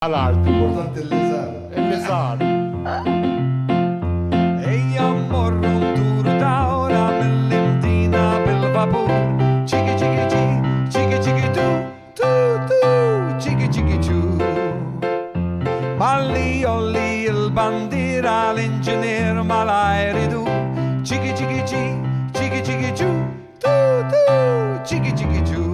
Tal-Art. Importanti li sar. Li sar. Ejja mmorru nduru dawra mill-imdina bil-vapur. Ċiki ċiki ċi, ċiki ċiki tu, tu tu, ċiki ċiki ċu. Malli jolli il-bandira l-inġinier mal-ajridu. Ċiki ċiki ċi, ċiki ċiki ċu, tu tu, ċiki ċiki ċu.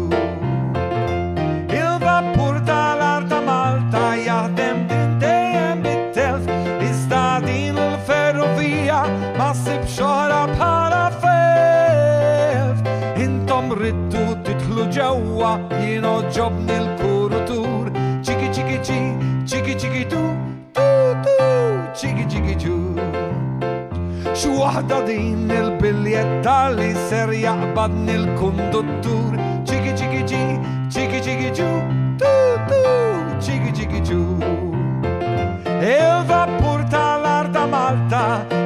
Il-vapur tal-art ta' Malta jaħdem din dejjem bit-telf. Iżda din il-ferrovija ma ssib xoħra bħala felf. Intom riddu titħlu ġewwa jien oġobni l-kurutur. Ċiki ċiki ċi, ċiki ċiki tu, tu tu, ċiki ċiki ċu. Xu waħda din il-biljetta li ser jaqbadni l-konduttur. Ċiki ċiki ċi, ċiki ċiki ċu, tu tu, ċiki ċiki ċu. Il-vapur tal-art ta' Malta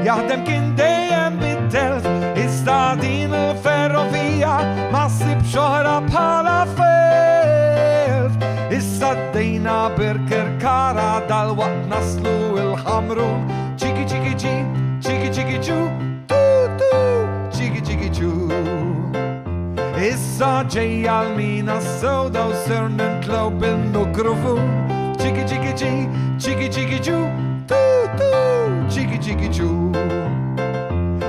jaħdem kien dejjem bit-telf. Iżda din il-ferrovija ma ssib xoħra bħala felf. Issa d-dejna bir-Kirkara dal-waqt naslu il-ħamrun. Ċiki ċiki ċi, ċiki ċiki ċu, tu tu, ċiki ċiki ċu. Issa ġejja l-mina s-sewda u ser nintlaw bil-mikrofon. Ċiki ċiki ċi, ċiki ċiki ċu, tu tu, ċiki ċiki ċu.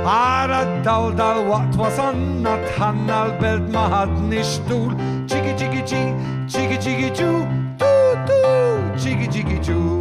Ara d-dawl dal-waqt wasanna tħanna l-belt maħadni xtul. Ċiki ċiki ċi, ċiki ċiki ċu, tu tu, ċiki ċiki ċu.